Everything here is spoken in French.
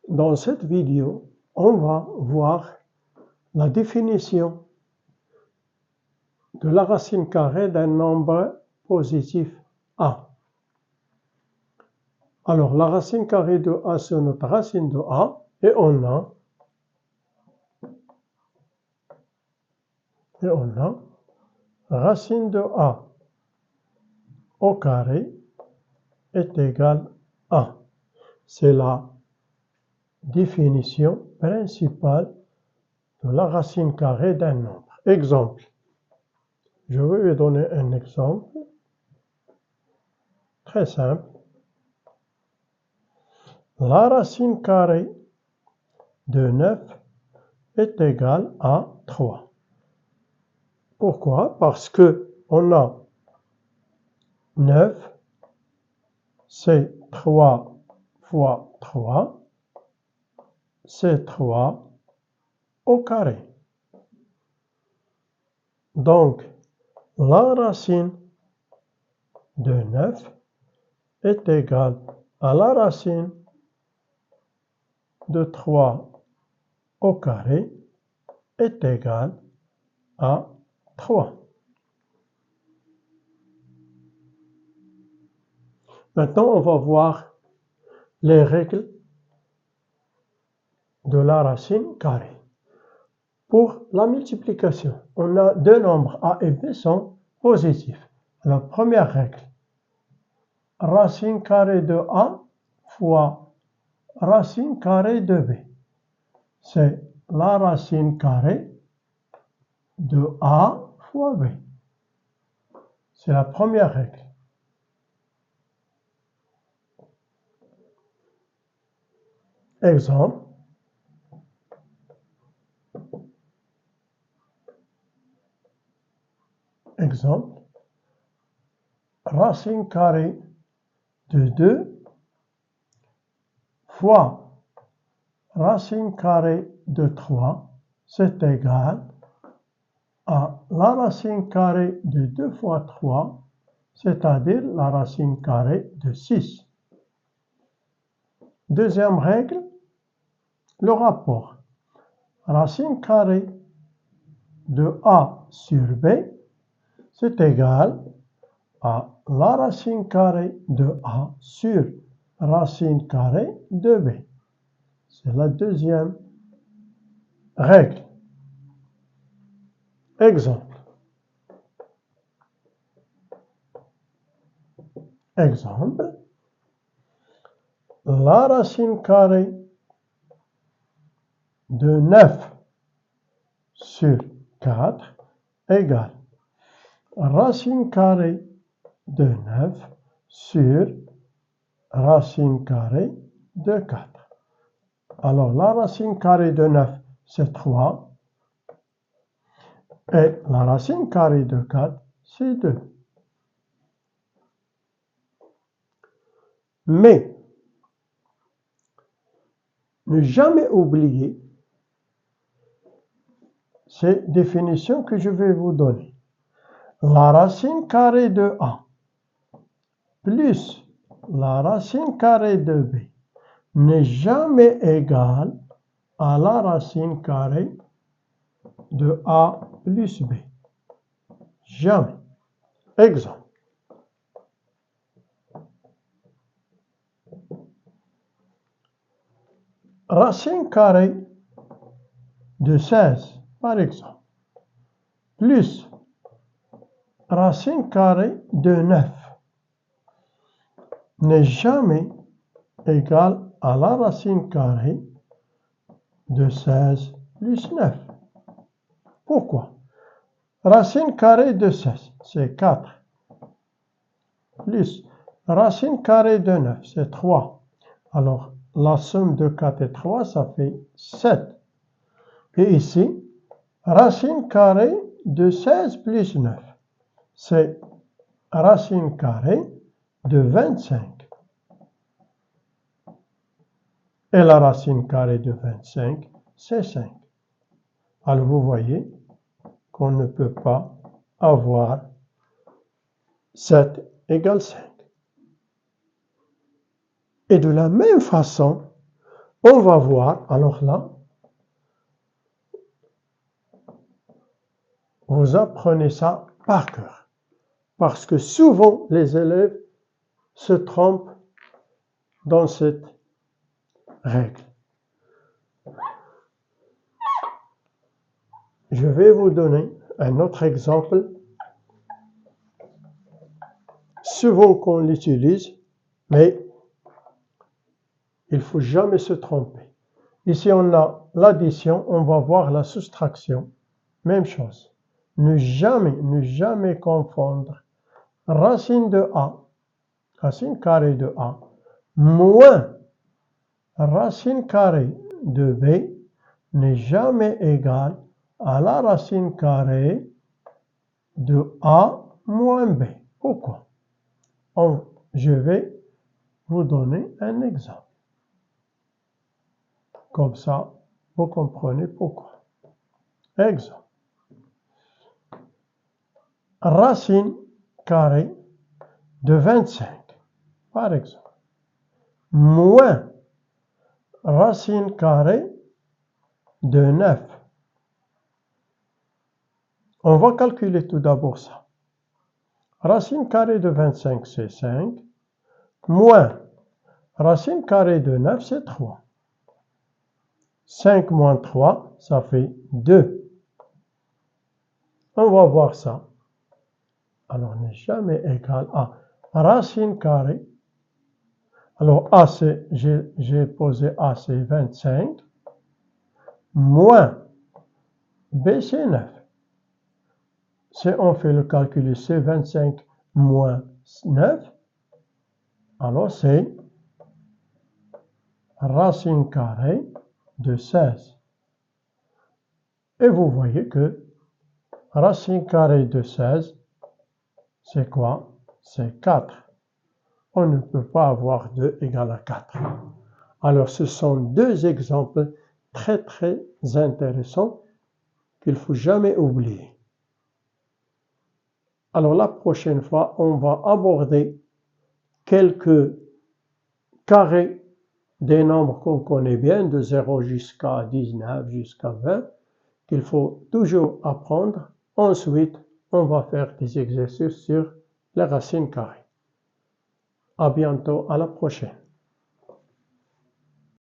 Dans cette vidéo, on va voir la définition de la racine carrée d'un nombre positif A. Alors, la racine carrée de A, c'est notre racine de A, et on a racine de A au carré est égale à. C'est la définition principale de la racine carrée d'un nombre. Exemple. Je vais vous donner un exemple très simple. La racine carrée de 9 est égale à 3. Pourquoi? Parce que on a 9, c'est 3 fois 3, c'est 3 au carré. Donc, la racine de 9 est égale à la racine de 3 au carré est égale à 3. Maintenant, on va voir les règles de la racine carrée. Pour la multiplication, on a deux nombres A et B sont positifs. La première règle, racine carrée de A fois racine carrée de B. C'est la racine carrée de A fois B. C'est la première règle. Exemple. Racine carrée de 2 fois racine carrée de 3, c'est égal à la racine carrée de 2 fois 3, c'est-à-dire la racine carrée de 6. Deuxième règle, le rapport. Racine carrée de A sur B, c'est égal à la racine carrée de A sur racine carrée de B. C'est la deuxième règle. Exemple. La racine carrée de 9 sur 4 égale racine carrée de 9 sur racine carrée de 4. Alors, la racine carrée de 9, c'est 3. Et la racine carrée de 4, c'est 2. Mais, ne jamais oublier ces définitions que je vais vous donner. La racine carrée de A plus la racine carrée de B n'est jamais égale à la racine carrée de A plus B. Jamais. Exemple. Racine carrée de 16, par exemple, plus racine carrée de 9 n'est jamais égal à la racine carrée de 16 plus 9. Pourquoi? Racine carrée de 16, c'est 4, plus racine carrée de 9, c'est 3. Alors, la somme de 4 et 3, ça fait 7. Et ici, racine carrée de 16 plus 9, c'est racine carrée de 25. Et la racine carrée de 25, c'est 5. Alors vous voyez qu'on ne peut pas avoir 7 égale 5. Et de la même façon, On va voir, alors là, vous apprenez ça par cœur. Parce que souvent, les élèves se trompent dans cette règle. Je vais vous donner un autre exemple. Souvent qu'on l'utilise, mais il ne faut jamais se tromper. Ici, on a l'addition, on va voir la soustraction. Même chose. Ne jamais confondre racine de A, racine carrée de A, moins racine carrée de B n'est jamais égal à la racine carrée de A moins B. Pourquoi? Je vais vous donner un exemple. Comme ça, vous comprenez pourquoi. Exemple. Racine carrée de 25, par exemple, moins racine carrée de 9. On va calculer tout d'abord ça. Racine carrée de 25, c'est 5, moins racine carrée de 9, c'est 3. 5 moins 3, ça fait 2. On va voir ça. Alors, n'est jamais égal à racine carrée. Alors, A, j'ai posé A, c'est 25, moins B, c'est 9. Si on fait le calcul, c'est 25 moins 9, alors c'est racine carrée de 16. Et vous voyez que racine carrée de 16, c'est quoi? C'est 4. On ne peut pas avoir 2 égale à 4. Alors, ce sont deux exemples très intéressants qu'il ne faut jamais oublier. Alors, la prochaine fois, on va aborder quelques carrés des nombres qu'on connaît bien, de 0 jusqu'à 19, jusqu'à 20, qu'il faut toujours apprendre. Ensuite, on va faire des exercices sur les racines carrées. À bientôt, à la prochaine.